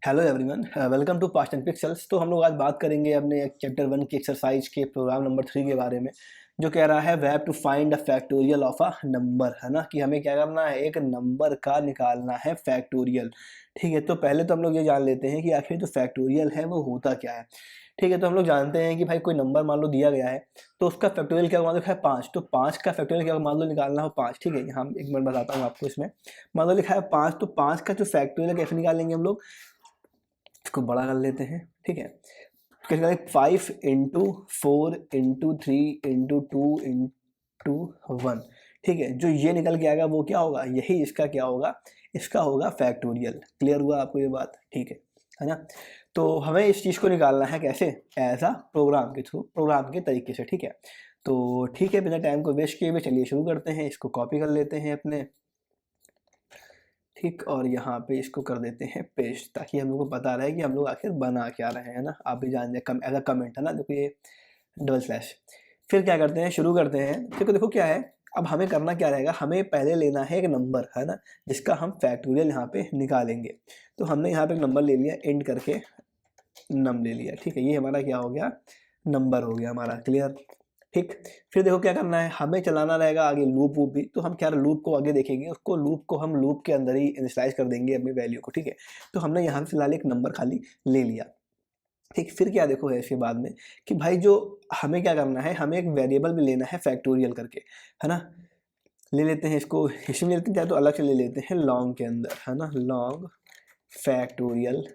Hello everyone, welcome to past and pixels. तो हम लोग आज बात करेंगे अपने चैप्टर 1 की एक्सरसाइज के प्रोग्राम नंबर 3 के बारे में, जो कह रहा है we have to find a factorial of a number, है ना। कि हमें क्या करना है, एक नंबर का निकालना है फैक्टोरियल। ठीक है, तो पहले तो हम लोग ये जान लेते हैं कि आखिर जो फैक्टोरियल है वो होता क्या है। ठीक है, तो हम लोग जानते हैं कि भाई कोई नंबर मान लो दिया गया है, तो उसका फैक्टोरियल क्या मान लो है 5, तो 5 का फैक्टोरियल क्या मान लो निकालना हो 5। ठीक है, यहाँ एक मिनट बताता हूँ आपको। इसमें मान लो लिखा है 5, तो 5 का जो फैक्टोरियल कैसे निकालेंगे हम लोग, इसको बड़ा कर लेते हैं। ठीक है, कैसे करें, 5 इंटू 4 इंटू 3 इंटू 2 इंटू 1। ठीक है, जो ये निकल के आएगा वो क्या होगा, यही इसका क्या होगा, इसका होगा फैक्टोरियल। क्लियर हुआ आपको ये बात? ठीक है ना। तो हमें इस चीज़ को निकालना है कैसे, एज अ प्रोग्राम के थ्रू, प्रोग्राम के तरीके से। ठीक है, तो ठीक है, बिना टाइम को वेस्ट किए हुए चलिए शुरू करते हैं। इसको कॉपी कर लेते हैं अपने, ठीक, और यहाँ पे इसको कर देते हैं पेस्ट, ताकि हम लोग को पता रहे कि हम लोग आखिर बना क्या रहे हैं ना। आप भी जान जाए, कम एज अ कमेंट है ना, देखो ये डबल स्लैश। फिर क्या करते हैं, शुरू करते हैं। देखो देखो क्या है, अब हमें करना क्या रहेगा, हमें पहले लेना है एक नंबर, है ना, जिसका हम फैक्टोरियल यहाँ पे निकालेंगे। तो हमने यहाँ पे एक नंबर ले लिया, एंड करके नम ले लिया। ठीक है, ये हमारा क्या हो गया, नंबर हो गया हमारा। क्लियर? ठीक। फिर देखो क्या करना है, हमें चलाना रहेगा आगे लूप वूप भी। तो हम क्या लूप को आगे देखेंगे, उसको लूप को हम लूप के अंदर ही इनिशियलाइज कर देंगे अपनी वैल्यू को। ठीक है, तो हमने यहाँ पे फिलहाल एक नंबर खाली ले लिया। ठीक, फिर क्या देखो है इसके बाद में कि भाई जो हमें क्या करना है, हमें एक वेरिएबल भी लेना है फैक्टोरियल करके, है ना। ले लेते हैं इसको, इसमें लेते हैं, चाहे तो अलग से ले लेते हैं लॉन्ग के अंदर, है ना। लॉन्ग फैक्टोरियल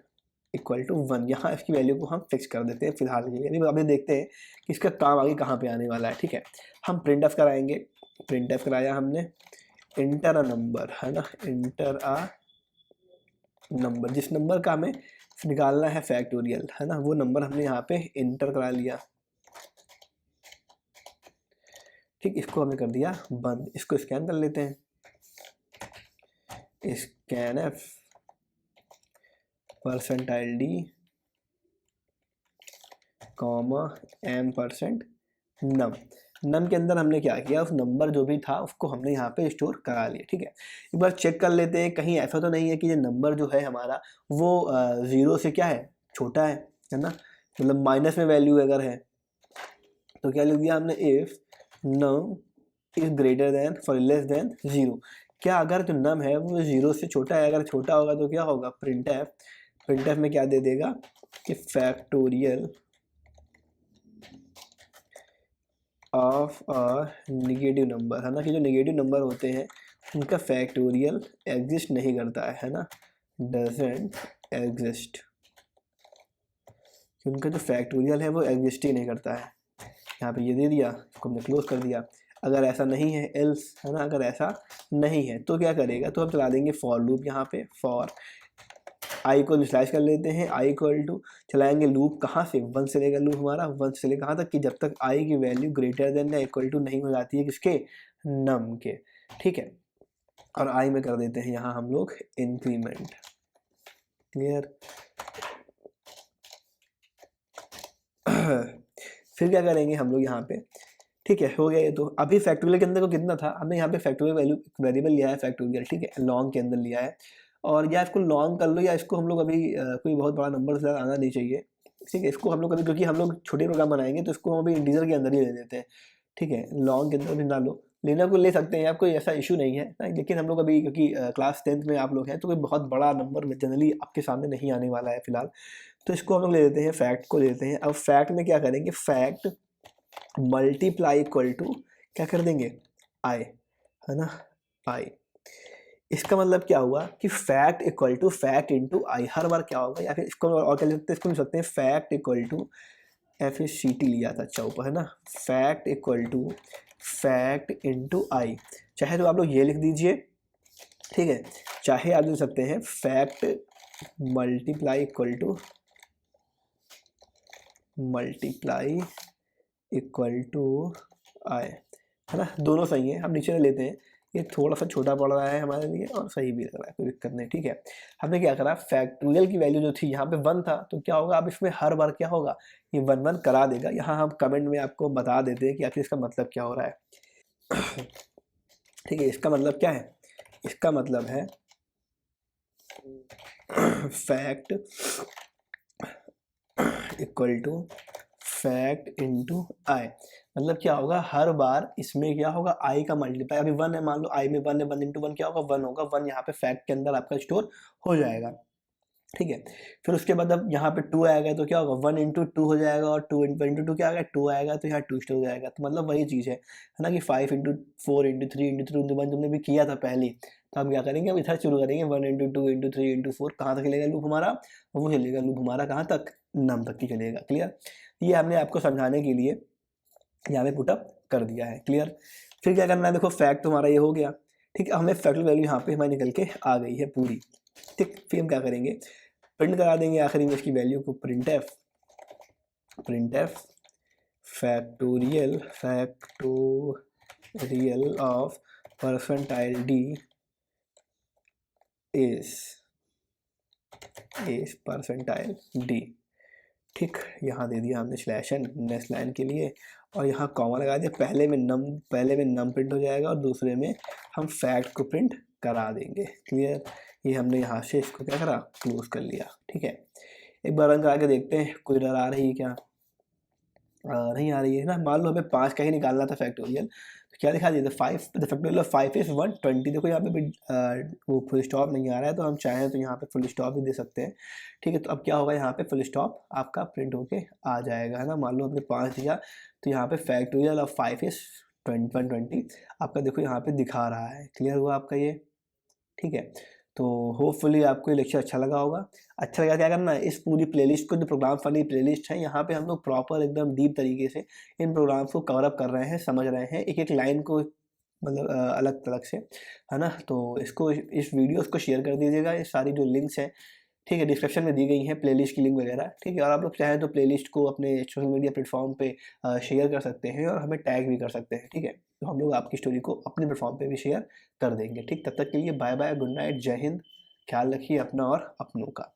इक्वल टू 1, यहाँ इसकी वैल्यू को हम फिक्स कर देते हैं फिलहाल के लिए। अभी देखते हैं कि इसका काम आगे कहाँ पे आने वाला है। ठीक है, हम प्रिंट एफ कराएंगे। प्रिंट एफ कराया हमने, इंटर अ नंबर, है ना, इंटर अ नंबर। जिस नंबर का हमें निकालना है फैक्टोरियल, है ना, वो नंबर हमने यहाँ पे इंटर करा लिया। ठीक, इसको हमने कर दिया बंद। इसको स्कैन कर लेते हैं, scan F percentile D comma M% नम। नम के अंदर हमने क्या किया, उस नंबर जो भी था उसको हमने यहाँ पे स्टोर करा लिया। ठीक है, एक बार चेक कर लेते हैं कहीं ऐसा तो नहीं है कि ये नंबर जो है हमारा वो 0 से क्या है, छोटा है ना। मतलब माइनस में वैल्यू अगर है तो क्या लिख दिया हमने, if num is greater than four less than 0। क्या अगर जो नम है वो 0 से छोटा है, अगर छोटा होगा तो क्या होगा, प्रिंट एफ। प्रिंट एफ में क्या दे देगा कि factorial of a negative number, है ना। कि जो निगेटिव नंबर होते हैं उनका फैक्टोरियल एग्जिस्ट नहीं करता है ना, डजेंट एग्जिस्ट। उनका जो फैक्टोरियल है वो एग्जिस्ट ही नहीं करता है। यहाँ पे ये दे दिया, इसको हमने क्लोज कर दिया। अगर ऐसा नहीं है एल्स, है ना, अगर ऐसा नहीं है तो क्या करेगा, तो हम चला देंगे फॉर लूप। यहाँ पे फॉर आई को स्लाइस कर लेते हैं, आई इक्वल टू चलाएंगे लूप कहाँ से, 1 से लेकर लूप हमारा 1 से लेकर कहाँ तक, कि जब तक आई की वैल्यू ग्रेटर देन या इक्वल टू नहीं हो जाती है किसके, नम के। ठीक है, और आई में कर देते हैं यहाँ हम लोग इंक्रीमेंट। क्लियर? फिर क्या करेंगे हम लोग यहाँ पे, ठीक है, हो गया ये। तो अभी फैक्टोरियल के अंदर को कितना था, हमने यहाँ पे फैक्टोरियल वैल्यू वेरिएबल लिया है फैक्टोरियल। ठीक है, लॉन्ग के अंदर लिया है, और या इसको लॉन्ग कर लो, या इसको हम लोग अभी कोई बहुत बड़ा नंबर से आना नहीं चाहिए। ठीक है, इसको हम लोग कभी, क्योंकि हम लोग छोटे प्रोग्राम बनाएंगे तो इसको हम अभी इंटीजर के अंदर ही ले देते हैं। ठीक है, लॉन्ग के अंदर भी ना लो, लेना को ले सकते हैं आप, कोई ऐसा इशू नहीं है ना। लेकिन हम लोग अभी क्योंकि क्लास 10th में आप लोग हैं, तो कोई बहुत बड़ा नंबर जनरली आपके सामने नहीं आने वाला है फिलहाल। तो इसको हम लोग ले लेते हैं, फैक्ट को लेते हैं। अब फैक्ट में क्या करेंगे, फैक्ट मल्टीप्लाई इक्वल टू क्या कर देंगे, आई, है ना, आई। इसका मतलब क्या हुआ कि fact equal to fact into i हर बार क्या होगा, या फिर इसको और क्या लिखते हैं, इसको लिख सकते हैं फैक्ट इक्वल टू FACT लिया था अच्छा ऊपर, है ना, fact equal to fact into i. चाहे तो आप लोग ये लिख दीजिए, ठीक है, चाहे आप लिख सकते हैं fact multiply equal to multiply equal to i, है ना, दोनों सही है। हम नीचे लेते हैं, ये थोड़ा सा छोटा पड़ रहा है हमारे लिए और सही भी लग रहा है, कोई दिक्कत नहीं। ठीक है, हमने क्या करा, फैक्टोरियल की वैल्यू जो थी यहाँ पे 1 था, तो क्या होगा, अब इसमें हर बार क्या होगा, ये 1 1 करा देगा। यहाँ हम कमेंट में आपको बता देते हैं कि आखिर इसका मतलब क्या हो रहा है। ठीक है, इसका मतलब क्या है, इसका मतलब है fact equal to fact into I, मतलब क्या होगा, हर बार इसमें क्या होगा, आई का मल्टीप्लाई, अभी 1 है, मान लो आई में 1 है, 1 इंटू 1 क्या होगा, 1 होगा, 1 यहाँ पे फैक्ट के अंदर आपका स्टोर हो जाएगा, ठीक है। फिर उसके बाद अब यहाँ पे 2 आएगा तो क्या होगा, 1 इंटू 2 हो जाएगा, और 2 इंटू 2 क्या आएगा, 2 आएगा, तो यहाँ 2 स्टोर हो जाएगा। तो मतलब वही चीज़ है ना, कि 5 इंटू 4 इंटू 3 इंटू 3 इंटू 1 तुमने भी किया था पहले, तो हम क्या करेंगे, अब इधर शुरू करेंगे, 1 इंटू 2 इंटू 3 इंटू 4, कहाँ तक चलेगा लूप हमारा, वो चलेगा लूप हमारा कहाँ तक, नम तक की चलेगा। क्लियर, ये हमने आपको समझाने के लिए यहाँ पे पुटअप कर दिया है। क्लियर, फिर क्या करना है, देखो फैक्ट तुम्हारा ये हो गया, ठीक है, हमें फैक्टल वैल्यू यहाँ पे हमारी निकल के आ गई है पूरी, ठीक। फिर हम क्या करेंगे, प्रिंट करा देंगे आखिरी में इसकी वैल्यू को, print F factorial of percentile D is percentile D, ठीक। यहाँ दे दिया हमने स्लैश एन नेक्स्ट लाइन के लिए, और यहाँ कॉमा लगा दिया, पहले में नम प्रिंट हो जाएगा और दूसरे में हम फैक्ट को प्रिंट करा देंगे। क्लियर, ये हमने यहाँ से इसको क्या करा, क्लोज कर लिया, ठीक है। एक बार रन करा के देखते हैं कोई एरर आ रही है क्या, नहीं आ रही है ना। मान लो हमें 5 का ही निकालना था फैक्टोरियल, तो क्या दिखा दिया था, 5 द फैक्टोरियल ऑफ 5 इज 120। देखो यहाँ पे भी वो फुल स्टॉप नहीं आ रहा है, तो हम चाहें तो यहाँ पे फुल स्टॉप भी दे सकते हैं, ठीक है। तो अब क्या होगा, यहाँ पे फुल स्टॉप आपका प्रिंट होके आ जाएगा, है ना। मान लो हमने 5 दिया, तो यहाँ पे फैक्टोरियल ऑफ 5 इज 120 आपका देखो यहाँ पे दिखा रहा है। क्लियर हुआ आपका ये, ठीक है। तो होपफुली आपको ये लेक्चर अच्छा लगा होगा। अच्छा लगा, क्या करना है, इस पूरी प्लेलिस्ट को, जो प्रोग्राम वाली प्लेलिस्ट है, यहाँ पे हम लोग प्रॉपर एकदम डीप तरीके से इन प्रोग्राम्स को कवर अप कर रहे हैं, समझ रहे हैं एक एक लाइन को, मतलब अलग अलग से, है ना। तो इसको, इस वीडियोस को शेयर कर दीजिएगा, ये सारी जो लिंक्स हैं, ठीक है, डिस्क्रिप्शन में दी गई हैं प्लेलिस्ट की लिंक वगैरह, ठीक है। और आप लोग चाहें तो प्लेलिस्ट को अपने सोशल मीडिया प्लेटफॉर्म पे शेयर कर सकते हैं, और हमें टैग भी कर सकते हैं, ठीक है। तो हम लोग आपकी स्टोरी को अपने प्लेटफॉर्म पे भी शेयर कर देंगे, ठीक। तब तक के लिए बाय बाय, गुड नाइट, जय हिंद, ख्याल रखिए अपना और अपनों का।